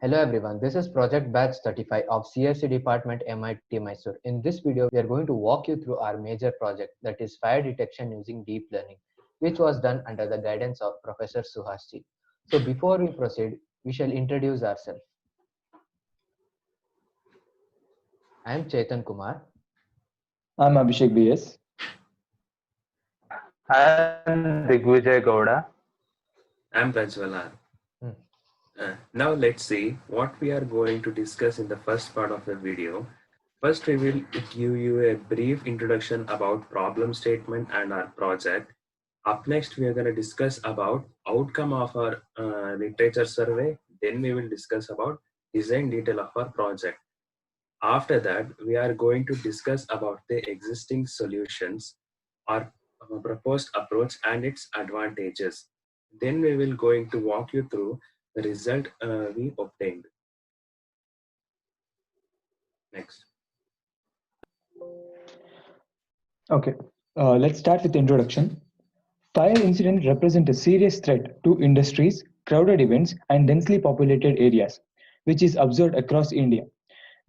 Hello everyone, this is Project Batch 35 of CSC Department MIT Mysore. In this video, we are going to walk you through our major project, that is fire detection using deep learning, which was done under the guidance of Professor Suhasji. So before we proceed, we shall introduce ourselves. I am Chetan Kumar. I'm Abhishek BS. I'm Digvijay Gowda. I'm Prajwalan. Hmm. Now let's see what we are going to discuss in the first part of the video. First, we will give you a brief introduction about problem statement and our project. Up next, we are going to discuss about outcome of our literature survey. Then we will discuss about design detail of our project. After that, we are going to discuss about the existing solutions, our proposed approach and its advantages. Then we will going to walk you through the result we obtained. Next. Okay, let's start with the introduction. Fire incidents represent a serious threat to industries, crowded events, and densely populated areas, which is observed across India.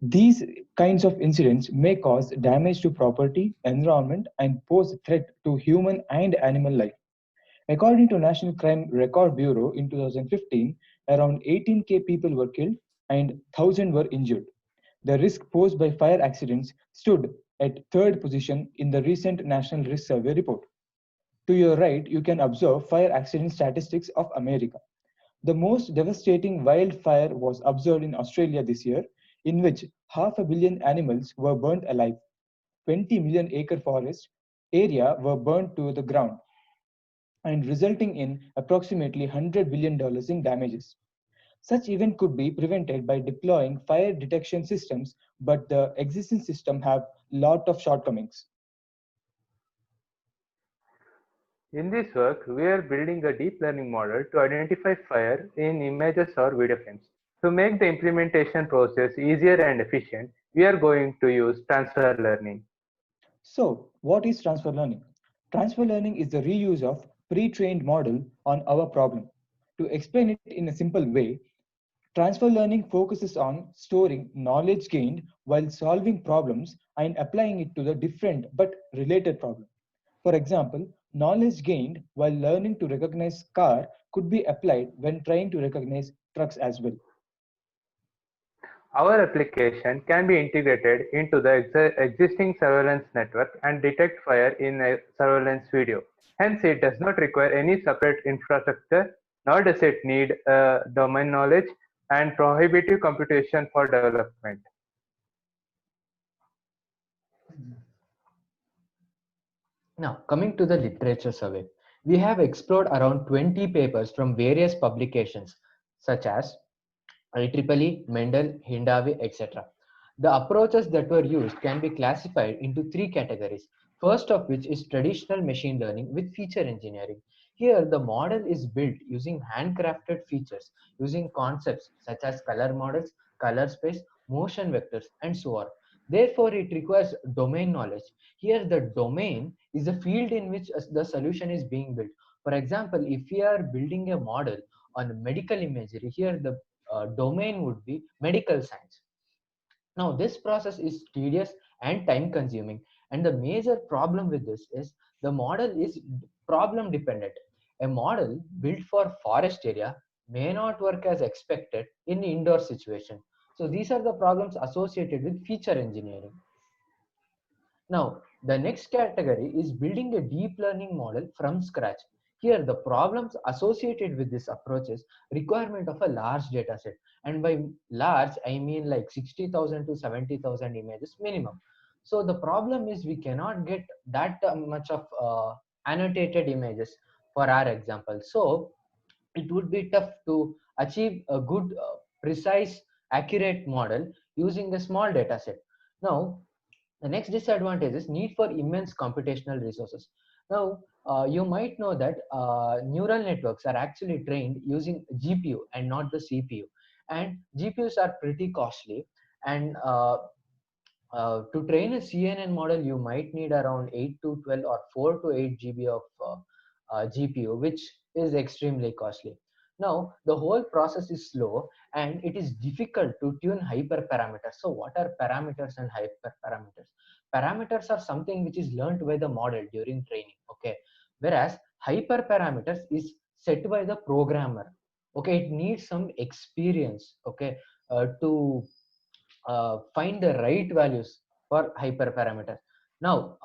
These kinds of incidents may cause damage to property, environment, and pose threat to human and animal life. According to National Crime Record Bureau in 2015, around 18K people were killed and 1,000 were injured. The risk posed by fire accidents stood at third position in the recent National Risk Survey report. To your right, you can observe fire accident statistics of America. The most devastating wildfire was observed in Australia this year, in which 500 million animals were burnt alive. 20 million acre forest area were burnt to the ground, and resulting in approximately $100 billion in damages. Such event could be prevented by deploying fire detection systems, but the existing system have lot of shortcomings. In this work, we are building a deep learning model to identify fire in images or video frames. To make the implementation process easier and efficient, we are going to use transfer learning. So, what is transfer learning? Transfer learning is the reuse of pre-trained model on our problem. To explain it in a simple way, transfer learning focuses on storing knowledge gained while solving problems and applying it to the different but related problem. For example, knowledge gained while learning to recognize car could be applied when trying to recognize trucks as well. Our application can be integrated into the existing surveillance network and detect fire in a surveillance video. Hence, it does not require any separate infrastructure, nor does it need domain knowledge and prohibitive computation for development. Now, coming to the literature survey, we have explored around 20 papers from various publications such as IEEE, Mendel, Hindawi, etc. The approaches that were used can be classified into three categories. First of which is traditional machine learning with feature engineering. Here, the model is built using handcrafted features, using concepts such as color models, color space, motion vectors, and so on. Therefore, it requires domain knowledge. Here, the domain is the field in which the solution is being built. For example, if we are building a model on medical imagery, here the domain would be medical science. Now, this process is tedious and time consuming, and the major problem with this is the model is problem dependent. A model built for forest area may not work as expected in indoor situation. So these are the problems associated with feature engineering. Now, the next category is building a deep learning model from scratch. Here, the problems associated with this approach is requirement of a large data set. And by large, I mean like 60,000 to 70,000 images minimum. So the problem is we cannot get that much of annotated images for our example. So it would be tough to achieve a good, precise, accurate model using a small data set. Now, the next disadvantage is need for immense computational resources. Now, you might know that neural networks are actually trained using GPU and not the CPU. And GPUs are pretty costly. And to train a CNN model, you might need around 8 to 12 or 4 to 8 GB of GPU, which is extremely costly. Now, the whole process is slow and it is difficult to tune hyperparameters. So what are parameters and hyperparameters? Parameters are something which is learned by the model during training, okay? Whereas hyperparameters is set by the programmer, okay? It needs some experience, okay, to find the right values for hyperparameters. Now,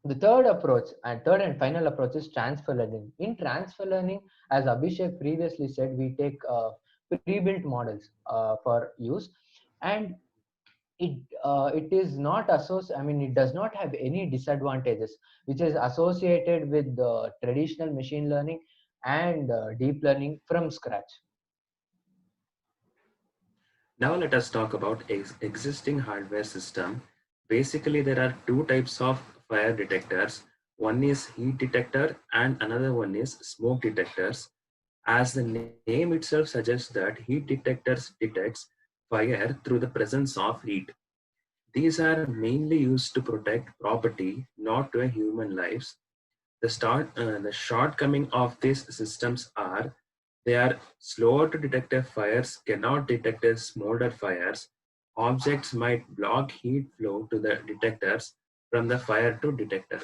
the third and final approach is transfer learning. In transfer learning, as Abhishek previously said, we take pre-built models for use, and it is not associated. I mean, it does not have any disadvantages which is associated with the traditional machine learning and deep learning from scratch. Now let us talk about existing hardware system. Basically, there are two types of fire detectors. One is heat detector and another one is smoke detectors. As the name itself suggests that heat detectors detects fire through the presence of heat. These are mainly used to protect property, not to human lives. The shortcoming of these systems are they are slower to detect if fires, cannot detect as smolder fires. Objects might block heat flow to the detectors from the fire to detector.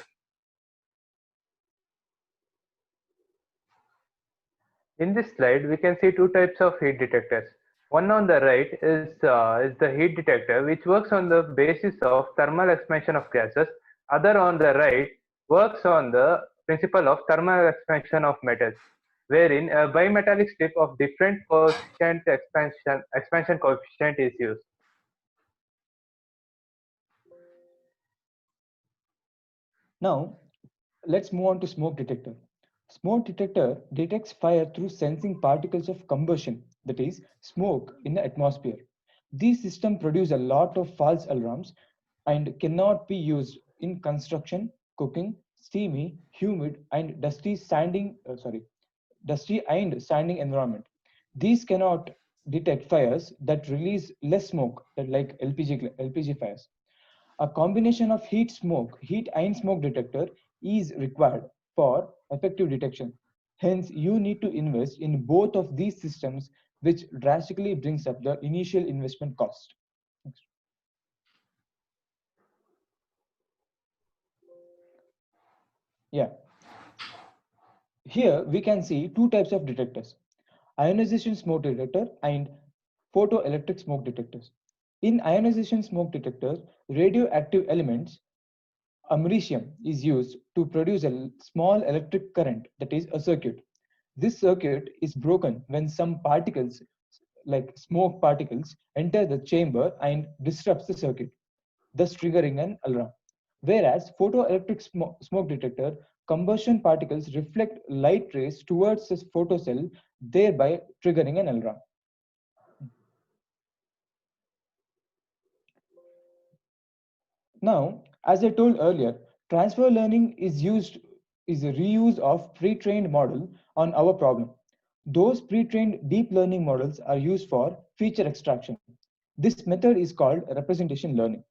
In this slide, we can see two types of heat detectors. One on the right is the heat detector, which works on the basis of thermal expansion of gases. Other on the right works on the principle of thermal expansion of metals, wherein a bimetallic strip of different coefficient expansion coefficient is used. Now, let's move on to smoke detector. Smoke detector detects fire through sensing particles of combustion, that is, smoke in the atmosphere. These systems produce a lot of false alarms and cannot be used in construction, cooking, steamy, humid, and dusty and sanding environment. These cannot detect fires that release less smoke, like LPG fires. A combination of heat and smoke detector is required for effective detection. Hence, you need to invest in both of these systems, which drastically brings up the initial investment cost. Next. Yeah. Here we can see two types of detectors: ionization smoke detector and photoelectric smoke detectors. In ionization smoke detectors, radioactive elements, americium, is used to produce a small electric current, that is a circuit. This circuit is broken when some particles, like smoke particles, enter the chamber and disrupts the circuit, thus triggering an alarm. Whereas photoelectric smoke detector, combustion particles reflect light rays towards the photocell, thereby triggering an alarm. Now, as I told earlier, transfer learning is a reuse of pre-trained model on our problem. Those pre-trained deep learning models are used for feature extraction. This method is called representation learning.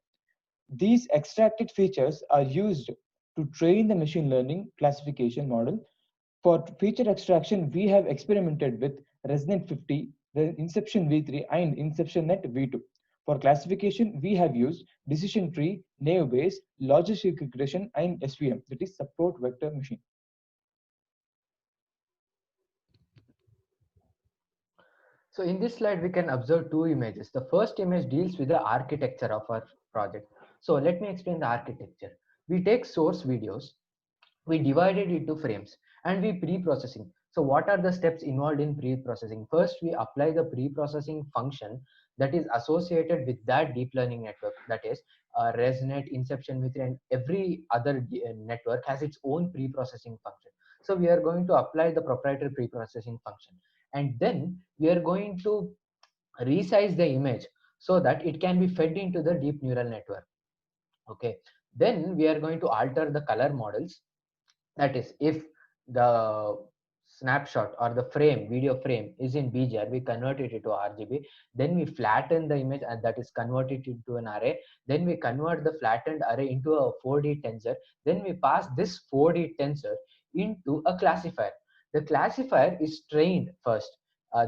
These extracted features are used to train the machine learning classification model. For feature extraction, we have experimented with ResNet 50, the Inception V3, and InceptionNet V2. For classification, we have used decision tree, naive Bayes, logistic regression, and SVM, that is support vector machine. So in this slide, we can observe two images. The first image deals with the architecture of our project. So let me explain the architecture. We take source videos, we divide it into frames, and we pre-processing. So what are the steps involved in pre-processing? First, we apply the pre-processing function that is associated with that deep learning network. That is ResNet, Inception V3, and every other network has its own pre-processing function. So we are going to apply the proprietary pre-processing function, and then we are going to resize the image so that it can be fed into the deep neural network. Okay, then we are going to alter the color models. That is, if the snapshot or the video frame is in BGR, we convert it into RGB. Then we flatten the image, and that is converted into an array. Then we convert the flattened array into a 4D tensor. Then we pass this 4D tensor into a classifier. The classifier is trained first,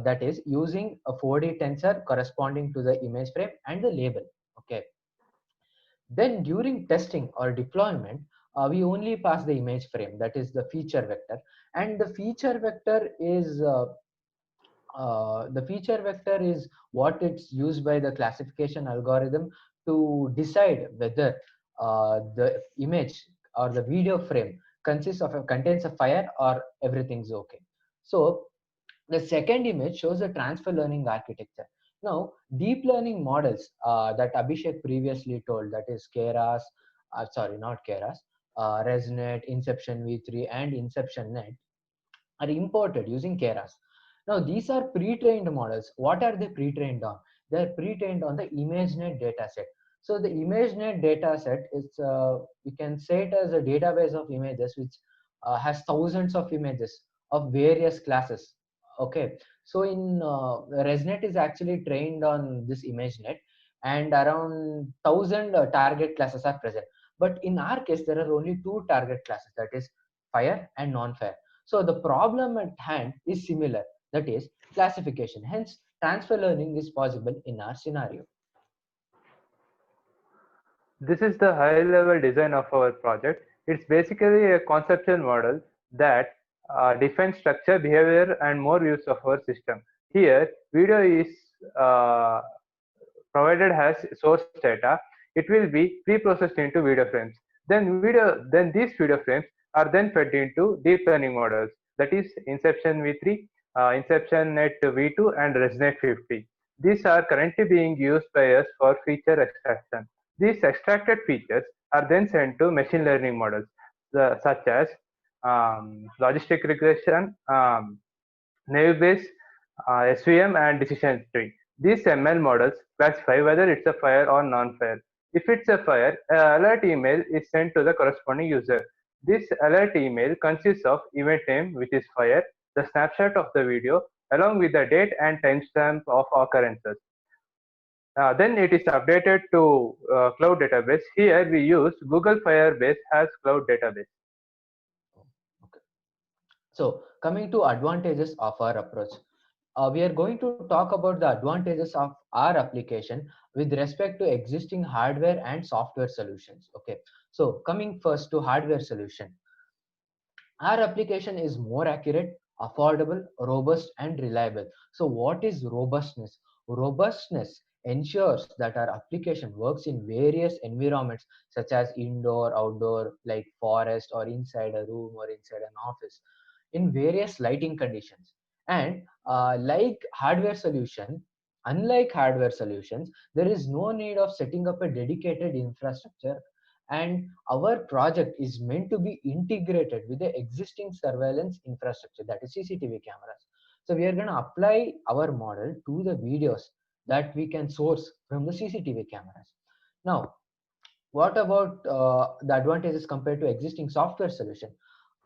that is using a 4D tensor corresponding to the image frame and the label. Okay. Then during testing or deployment, we only pass the image frame, that is the feature vector, and the feature vector is what it's used by the classification algorithm to decide whether the image or the video frame contains a fire or everything's okay. So the second image shows the transfer learning architecture. Now, deep learning models that Abhishek previously told, that is Keras, sorry, not Keras, ResNet, Inception V3, and Inception Net, are imported using Keras. Now, these are pre-trained models. What are they pre-trained on? They are pre-trained on the ImageNet dataset. So the ImageNet dataset is, you can say it as a database of images which has thousands of images of various classes. Okay, so in ResNet is actually trained on this ImageNet, and around 1,000 target classes are present. But in our case, there are only two target classes, that is fire and non-fire. So the problem at hand is similar, that is classification. Hence, transfer learning is possible in our scenario. This is the high-level design of our project. It's basically a conceptual model that defines structure, behavior, and more use of our system. Here, video is uh, provided as source data. It will be pre-processed into video frames. Then these video frames are then fed into deep learning models. That is Inception V3, Inception Net V2, and ResNet 50. These are currently being used by us for feature extraction. These extracted features are then sent to machine learning models, such as logistic regression, naive Bayes, SVM, and decision tree. These ML models classify whether it's a fire or non-fire. If it's a fire, an alert email is sent to the corresponding user. This alert email consists of event name, which is fire, the snapshot of the video, along with the date and timestamp of occurrences. Then it is updated to cloud database. Here we use Google Firebase as cloud database. Okay. So coming to advantages of our approach, we are going to talk about the advantages of our application with respect to existing hardware and software solutions. Okay, so coming first to hardware solution, our application is more accurate, affordable, robust, and reliable. So what is robustness? Robustness ensures that our application works in various environments such as indoor, outdoor, like forest, or inside a room, or inside an office, in various lighting conditions. And unlike hardware solutions, there is no need of setting up a dedicated infrastructure, and our project is meant to be integrated with the existing surveillance infrastructure, that is CCTV cameras. So we are going to apply our model to the videos that we can source from the CCTV cameras. Now, what about the advantages compared to existing software solution?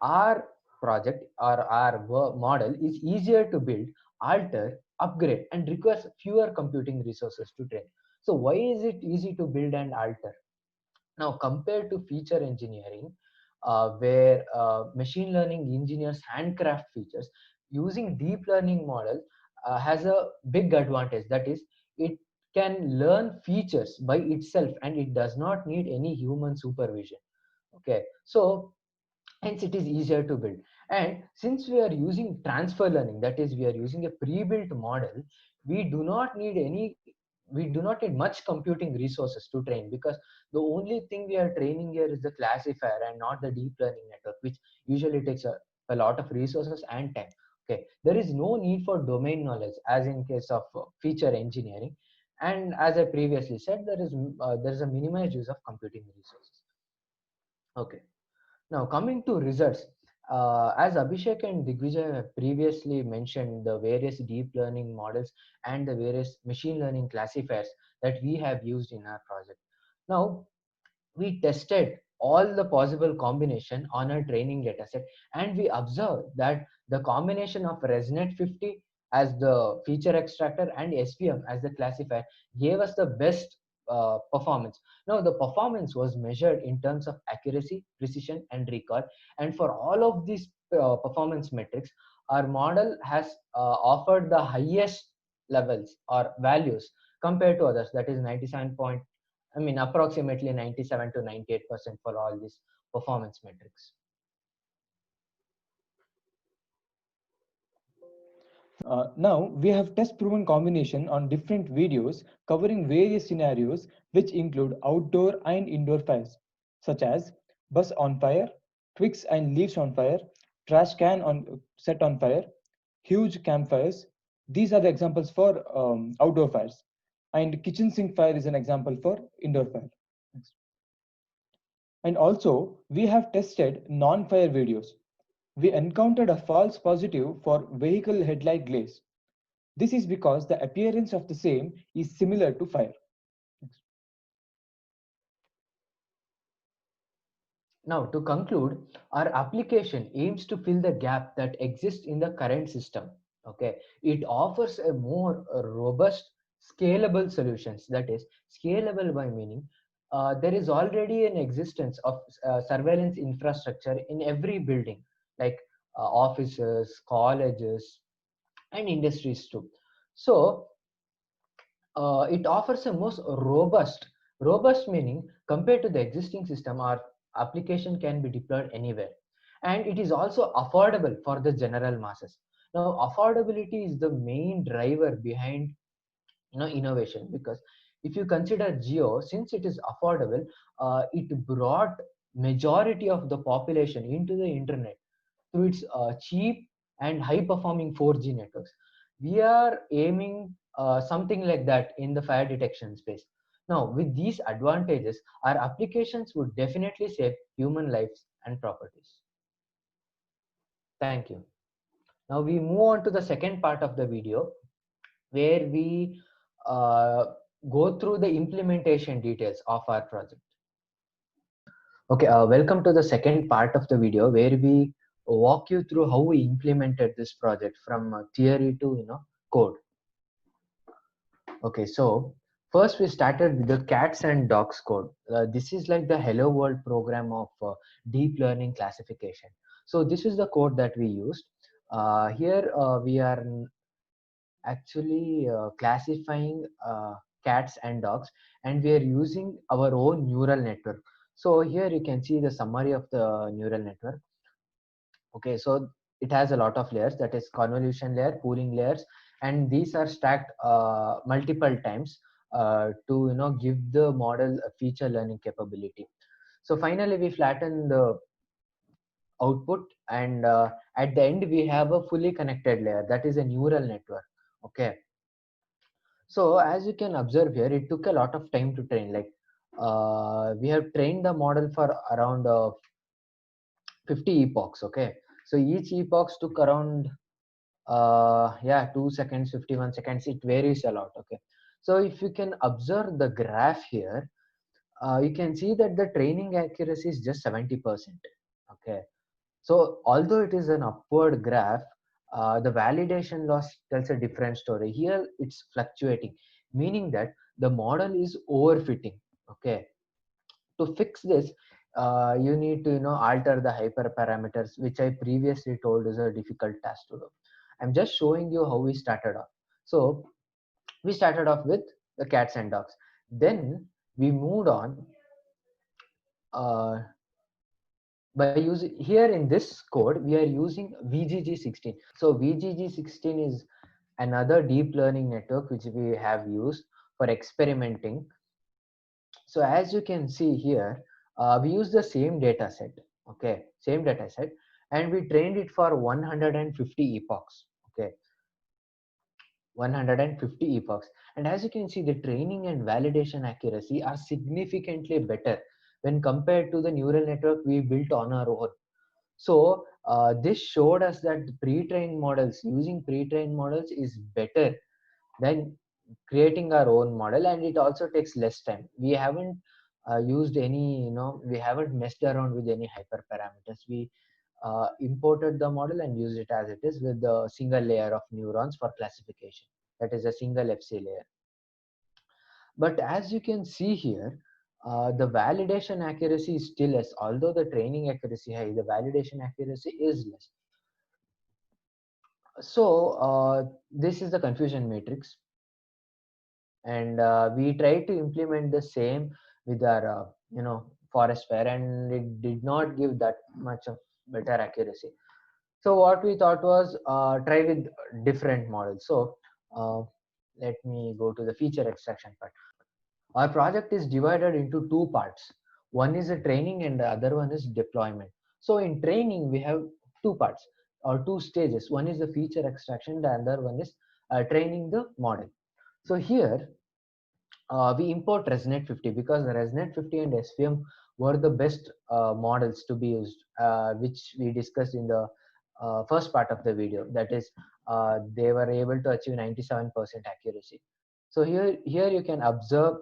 Our project or our model is easier to build, alter, upgrade, and requires fewer computing resources to train. So why is it easy to build and alter? Now, compared to feature engineering, where machine learning engineers handcraft features, using deep learning model has a big advantage. That is, it can learn features by itself and it does not need any human supervision. Okay, so hence it is easier to build. And since we are using transfer learning, that is, we are using a pre-built model, we do not need much computing resources to train, because the only thing we are training here is the classifier and not the deep learning network, which usually takes a lot of resources and time. Okay, there is no need for domain knowledge as in case of feature engineering, and as I previously said, there is a minimized use of computing resources. Okay, now coming to results, as Abhishek and Digvijay have previously mentioned the various deep learning models and the various machine learning classifiers that we have used in our project. Now, we tested all the possible combination on our training dataset, and we observed that the combination of ResNet 50 as the feature extractor and SVM as the classifier gave us the best performance. Now, the performance was measured in terms of accuracy, precision, and recall, and for all of these performance metrics, our model has offered the highest levels or values compared to others. That is 97 point, I mean, approximately 97 to 98% for all these performance metrics. Now we have test proven combination on different videos covering various scenarios which include outdoor and indoor fires such as bus on fire, twigs and leaves on fire, trash can on set on fire, huge campfires. These are the examples for outdoor fires, and kitchen sink fire is an example for indoor fire. And also we have tested non-fire videos. We encountered a false positive for vehicle headlight glaze. This is because the appearance of the same is similar to fire. Now, to conclude, our application aims to fill the gap that exists in the current system. Okay, it offers a more robust, scalable solutions. That is, scalable by meaning there is already an existence of surveillance infrastructure in every building, like offices, colleges, and industries too. So it offers a most robust meaning compared to the existing system. Our application can be deployed anywhere, and it is also affordable for the general masses. Now, affordability is the main driver behind innovation, because if you consider Geo, since it is affordable, it brought majority of the population into the internet through its cheap and high performing 4G networks. We are aiming something like that in the fire detection space. Now, with these advantages, our applications would definitely save human lives and properties. Thank you. Now we move on to the second part of the video, where we go through the implementation details of our project. Okay, welcome to the second part of the video, where we walk you through how we implemented this project from theory to code. Okay, so first we started with the cats and dogs code. This is like the hello world program of deep learning classification. So this is the code that we used. Here we are actually classifying cats and dogs, and we are using our own neural network. So here you can see the summary of the neural network. Okay, so it has a lot of layers, that is convolution layer, pooling layers, and these are stacked multiple times to give the model a feature learning capability. So finally we flatten the output, and at the end we have a fully connected layer, that is a neural network. Okay, so as you can observe here, it took a lot of time to train. Like we have trained the model for around 50 epochs. Okay, so each epochs took around 2 seconds, 51 seconds. It varies a lot. Okay, so if you can observe the graph here, you can see that the training accuracy is just 70%. Okay, so although it is an upward graph, the validation loss tells a different story. Here it's fluctuating, meaning that the model is overfitting. Okay, to fix this, you need to alter the hyperparameters, which I previously told is a difficult task to do. I'm just showing you how we started off. So we started off with the cats and dogs. Then we moved on by using, here in this code we are using VGG16. So VGG16 is another deep learning network which we have used for experimenting. So as you can see here, we use the same data set. Okay, same data set, and we trained it for 150 epochs. Okay, 150 epochs, and as you can see, the training and validation accuracy are significantly better when compared to the neural network we built on our own. So this showed us that pre-trained models, using pre-trained models is better than creating our own model, and it also takes less time. We haven't used any, we haven't messed around with any hyperparameters. We imported the model and used it as it is with the single layer of neurons for classification. That is a single FC layer. But as you can see here, the validation accuracy is still less. Although the training accuracy high, the validation accuracy is less. So this is the confusion matrix, and we tried to implement the same with our forest fire, and it did not give that much of better accuracy. So what we thought was try with different models. So uh, let me go to the feature extraction part. Our project is divided into two parts. One is the training and the other one is deployment. So in training, we have two parts or two stages. One is the feature extraction, the other one is training the model. So here we import ResNet 50 because the ResNet 50 and SVM were the best models to be used, which we discussed in the first part of the video. That is, they were able to achieve 97% accuracy. So here you can observe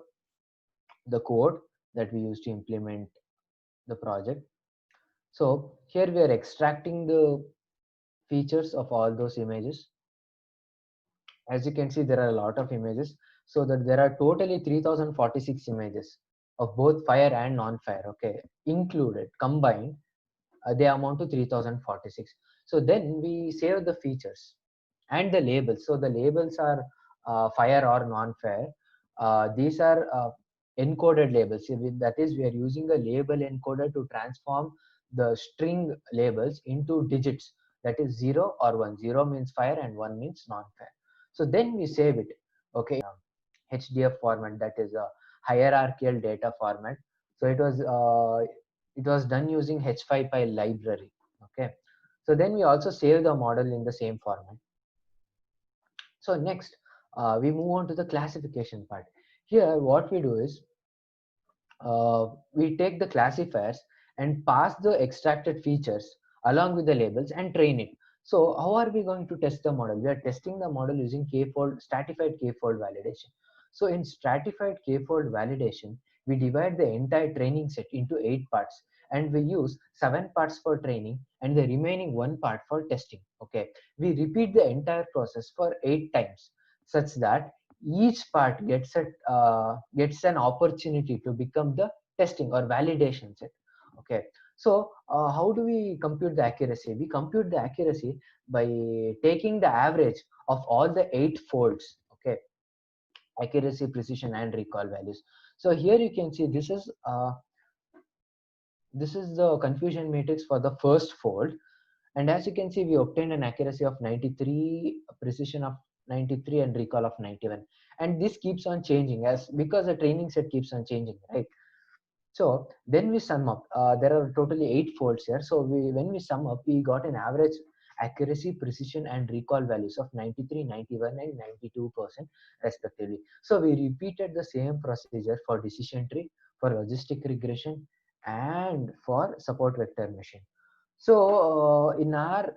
the code that we used to implement the project. So here we are extracting the features of all those images. As you can see, there are a lot of images, so that there are totally 3046 images of both fire and non-fire, okay, included, combined, they amount to 3046. So then we save the features and the labels. So the labels are fire or non-fire. These are encoded labels. That is, we are using a label encoder to transform the string labels into digits. That is 0 or 1. 0 means fire and 1 means non-fire. So then we save it, okay, HDF format, that is a hierarchical data format. So it was done using H5Py library. Okay, so then we also save the model in the same format. So next, we move on to the classification part. Here, what we do is we take the classifiers and pass the extracted features along with the labels and train it. So how are we going to test the model? We are testing the model using k-fold, stratified k-fold validation. So in stratified k-fold validation, we divide the entire training set into 8 parts, and we use 7 parts for training and the remaining 1 part for testing. Okay, we repeat the entire process for 8 times such that each part gets an opportunity to become the testing or validation set. Okay, so how do we compute the accuracy? We compute the accuracy by taking the average of all the 8 folds. Okay, accuracy, precision, and recall values. So here you can see this is the confusion matrix for the first fold, and as you can see, we obtained an accuracy of 93, precision of 93, and recall of 91. And this keeps on changing as because the training set keeps on changing, right? So then we sum up. There are totally 8 folds here. So when we sum up, we got an average accuracy, precision, and recall values of 93, 91, and 92% respectively. So we repeated the same procedure for decision tree, for logistic regression, and for support vector machine. So in our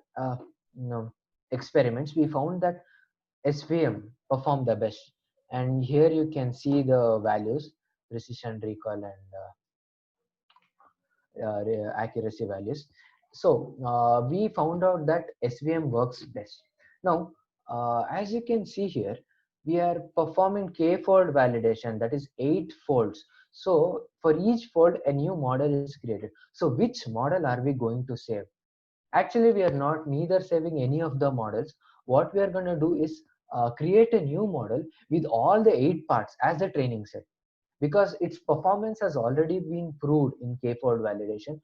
experiments, we found that SVM performed the best. And here you can see the values, precision, recall, and accuracy values. So we found out that SVM works best. Now, as you can see here, we are performing k-fold validation, that is 8 folds. So for each fold, a new model is created. So which model are we going to save? Actually, we are not neither saving any of the models. What we are going to do is create a new model with all the 8 parts as a training set, because its performance has already been proved in k-fold validation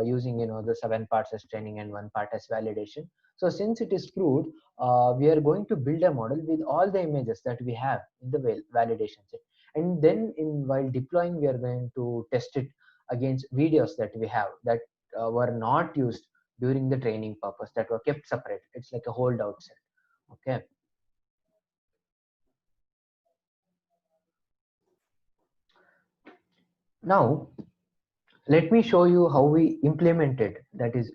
using the 7 parts as training and 1 part as validation. So since it is proved, we are going to build a model with all the images that we have in the validation set, and then while deploying, we are going to test it against videos that we have that were not used during the training purpose, that were kept separate. It's like a holdout set. Okay, now let me show you how we implemented, that is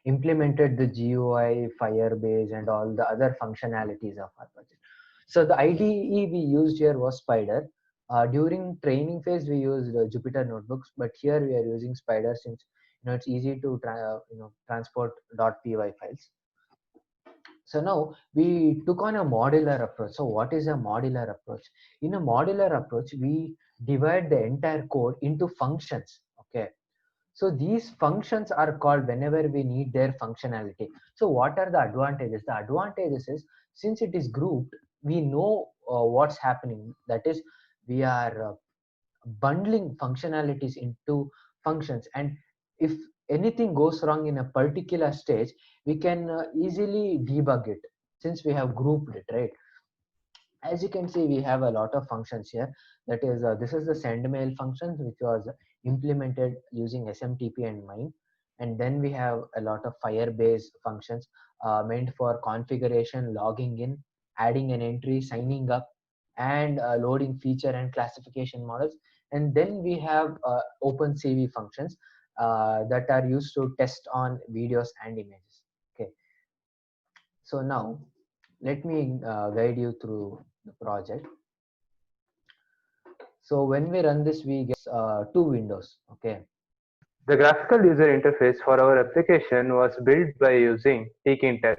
implemented the GUI, Firebase, and all the other functionalities of our project. So the IDE we used here was Spider. During training phase, we used Jupyter notebooks, but here we are using Spider since it's easy to transport .py files. So now we took on a modular approach. So what is a modular approach? In a modular approach, we divide the entire code into functions. Okay, So these functions are called whenever we need their functionality. So what are the advantages? The advantages is, since it is grouped, we know what's happening. That is, we are bundling functionalities into functions, and if anything goes wrong in a particular stage, we can easily debug it since we have grouped it, right? As you can see, we have a lot of functions here. That is, this is the send mail function, which was implemented using SMTP and MIME. And then we have a lot of Firebase functions meant for configuration, logging in, adding an entry, signing up, and loading feature and classification models. And then we have OpenCV functions that are used to test on videos and images. Okay, so now let me guide you through the project. So when we run this, we get two windows. Okay. The graphical user interface for our application was built by using tkinter.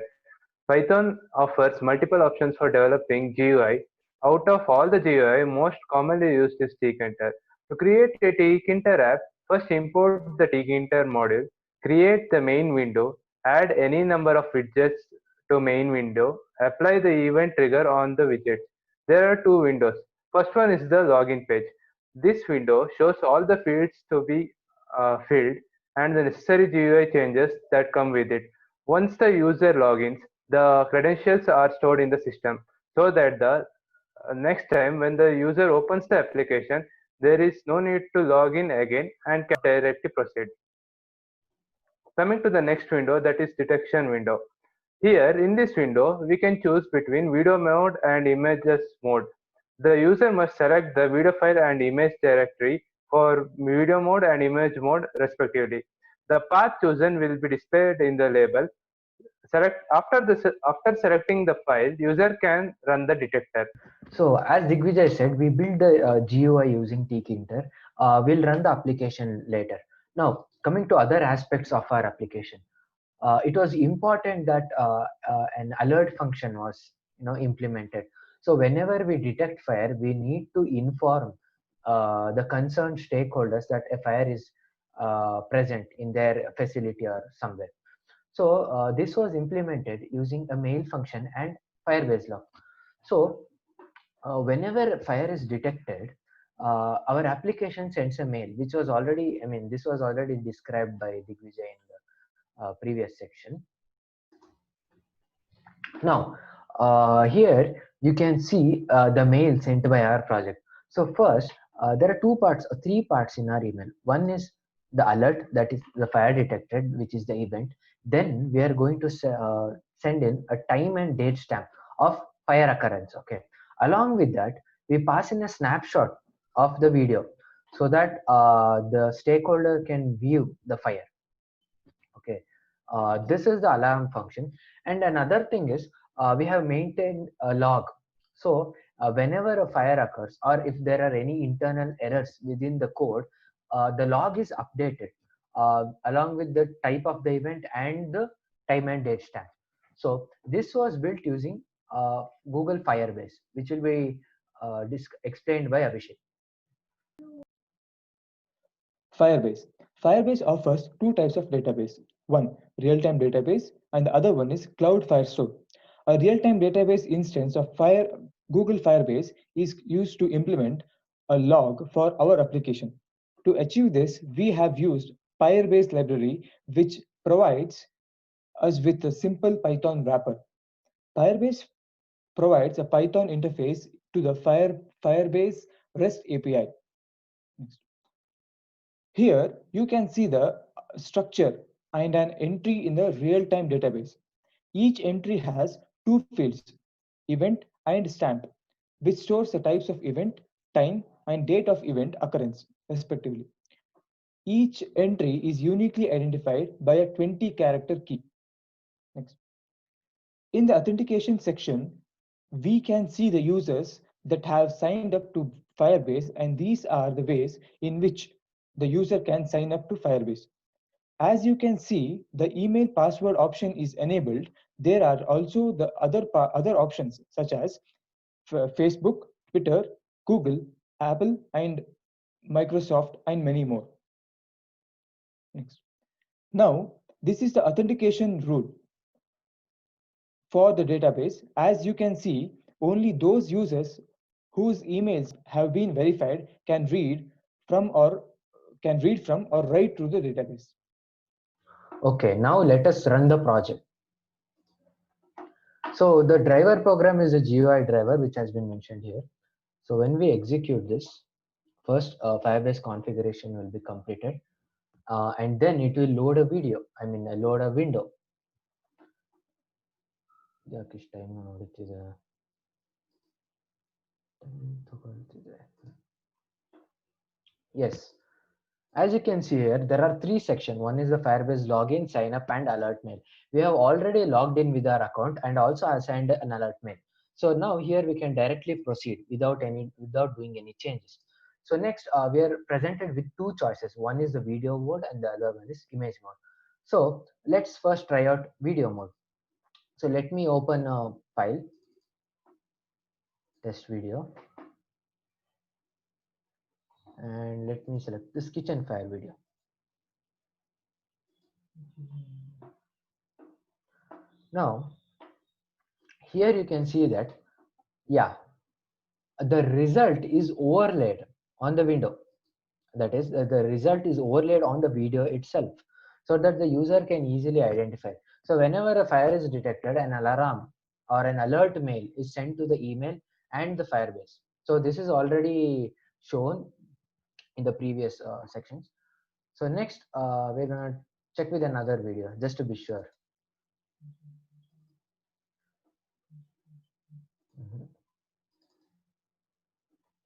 Python offers multiple options for developing GUI. Out of all the GUI, most commonly used is tkinter. To create a tkinter app, first import the tkinter module, create the main window, add any number of widgets to main window, apply the event trigger on the widgets. There are two windows. First one is the login page. This window shows all the fields to be filled and the necessary GUI changes that come with it. Once the user logins, the credentials are stored in the system so that the next time when the user opens the application, there is no need to log in again and can directly proceed. Coming to the next window, that is detection window. Here in this window, we can choose between video mode and images mode. The user must select the video file and image directory for video mode and image mode respectively. The path chosen will be displayed in the label. After selecting the file, user can run the detector. So as Digvijay said, we build the GUI using tkinter. We'll run the application later. Now, coming to other aspects of our application, it was important that an alert function was implemented. So whenever we detect fire, we need to inform the concerned stakeholders that a fire is present in their facility or somewhere. So this was implemented using a mail function and Firebase log. So whenever fire is detected, our application sends a mail, which was already, this was already described by Digvijay in the previous section. Now, here you can see the mail sent by our project. So first, there are three parts in our email. One is the alert, that is the fire detected, which is the event. Then we are going to send in a time and date stamp of fire occurrence. Okay. Along with that, we pass in a snapshot of the video so that the stakeholder can view the fire. Okay. This is the alarm function. And another thing is we have maintained a log. So whenever a fire occurs or if there are any internal errors within the code, the log is updated along with the type of the event and the time and date stamp. So this was built using Google Firebase, which will be explained by Abhishek. Firebase. Firebase offers two types of database. One, real-time database, and the other one is Cloud Firestore. A real-time database instance of Google Firebase is used to implement a log for our application. To achieve this, we have used Firebase library, which provides us with a simple Python wrapper. Firebase provides a Python interface to the Firebase REST API. Here, you can see the structure and an entry in the real-time database. Each entry has two fields, event and stamp, which stores the types of event, time, and date of event occurrence, respectively. Each entry is uniquely identified by a 20-character key. Next. In the authentication section, we can see the users that have signed up to Firebase, and these are the ways in which the user can sign up to Firebase. As you can see, the email password option is enabled. There are also the other options such as Facebook, Twitter, Google, Apple, and Microsoft, and many more. Next. Now, this is the authentication route for the database. As you can see, only those users whose emails have been verified can read from or write to the database. Okay, now let us run the project. So the driver program is a GUI driver which has been mentioned here. So when we execute this, first Firebase configuration will be completed, and then it will load a video. Load a window. Yes, as you can see here, there are three sections. One is the Firebase login, sign up, and alert mail. We have already logged in with our account and also assigned an alert mail. So now here we can directly proceed without doing any changes. So next we are presented with two choices. One is the video mode and the other one is image mode. So let's first try out video mode. So let me open a file, test video, and let me select this kitchen fire video. Now here you can see that, yeah, the result is overlaid on the window. That is, the result is overlaid on the video itself, so that the user can easily identify. So whenever a fire is detected, an alarm or an alert mail is sent to the email and the Firebase. So this is already shown in the previous sections. So next we're gonna check with another video just to be sure. Mhm.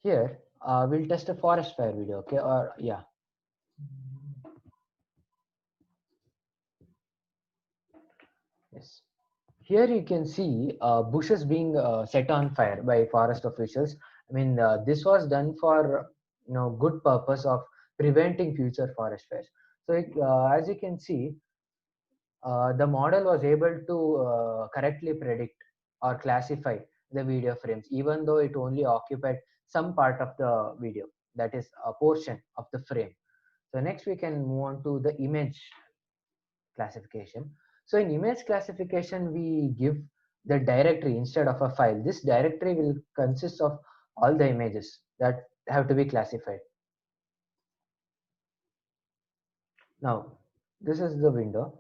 Here we'll test a forest fire video, okay? Or yeah, yes. Here you can see bushes being set on fire by forest officials. This was done for good purpose of preventing future forest fires. So as you can see, the model was able to correctly predict or classify the video frames, even though it only occupied some part of the video, that is a portion of the frame. So next we can move on to the image classification. So in image classification, we give the directory instead of a file. This directory will consist of all the images that have to be classified. Now, this is the window.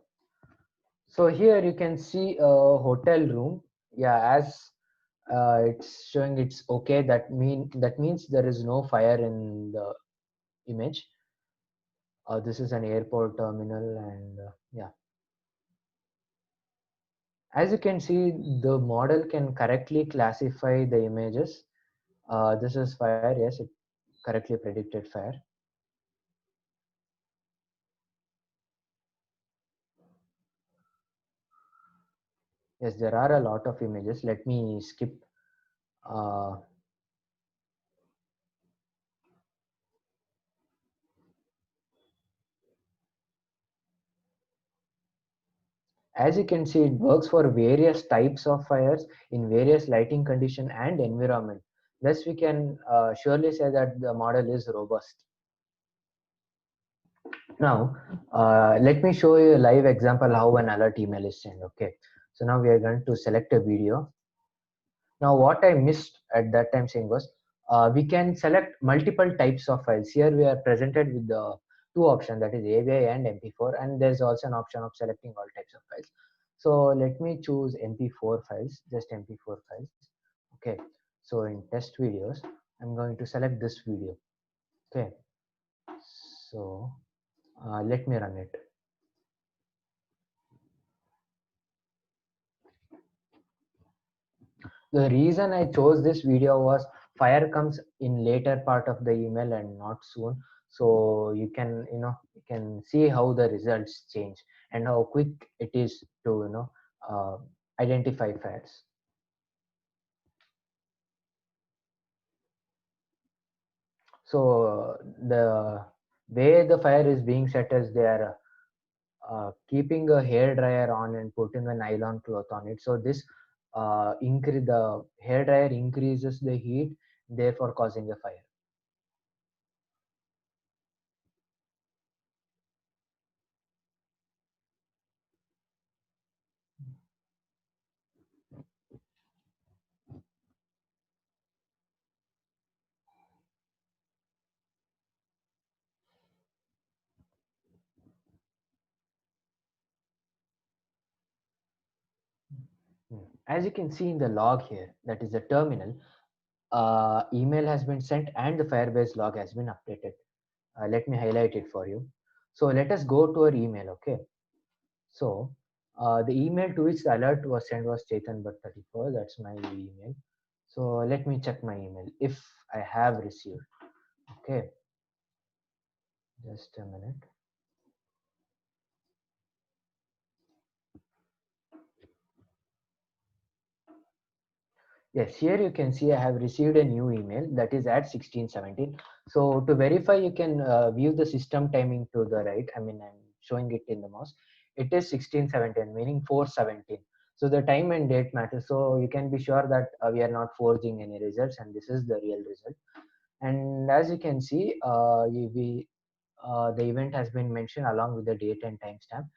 So here you can see a hotel room. Yeah, as it's showing it's okay. That means there is no fire in the image. This is an airport terminal, and yeah. As you can see, the model can correctly classify the images. This is fire. Yes, it correctly predicted fire. Yes, there are a lot of images. Let me skip. Uh, as you can see, it works for various types of fires in various lighting condition and environment. Thus, we can surely say that the model is robust. Now, let me show you a live example how an alert email is sent. Okay, so now we are going to select a video. Now, what I missed at that time saying was, we can select multiple types of files. Here we are presented with the two options, that is AVI and MP4, and there's also an option of selecting all types of files. So let me choose MP4 files, just MP4 files. Okay, so in test videos, I'm going to select this video. Okay, so let me run it. The reason I chose this video was fire comes in later part of the email and not soon. So you can see how the results change and how quick it is to uh, identify fires. So the way the fire is being set is they are keeping a hair dryer on and putting a nylon cloth on it. So this increase the hair dryer increases the heat, therefore causing a fire. As you can see in the log here, that is the terminal, email has been sent and the Firebase log has been updated. Let me highlight it for you. So let us go to our email, okay? So the email to which the alert was sent was Chetan.34. That's my email. So let me check my email if I have received. Okay, just a minute. Yes, here you can see I have received a new email that is at 1617. So to verify, you can view the system timing to the right. I mean, I'm showing it in the mouse. It is 1617, meaning 417. So the time and date matters. So you can be sure that we are not forging any results, and this is the real result. And as you can see, the event has been mentioned along with the date and timestamp.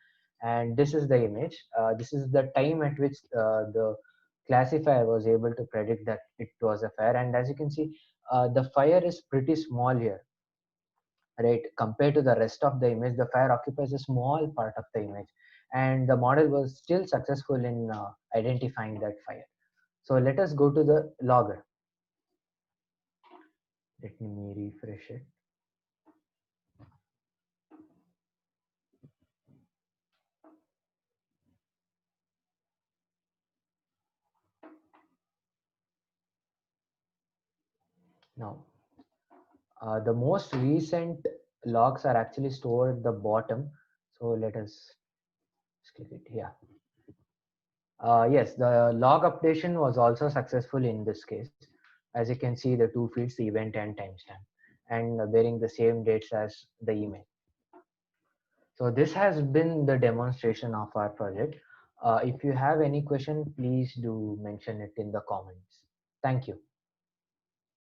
And this is the image. This is the time at which the classifier was able to predict that it was a fire. And as you can see, the fire is pretty small here, right? Compared to the rest of the image, the fire occupies a small part of the image. And the model was still successful in identifying that fire. So let us go to the logger. Let me refresh it. Now, the most recent logs are actually stored at the bottom. So let us click it here. Yes, the log updation was also successful in this case. As you can see, the two fields, the event and timestamp, and bearing the same dates as the email. So this has been the demonstration of our project. If you have any question, please do mention it in the comments. Thank you.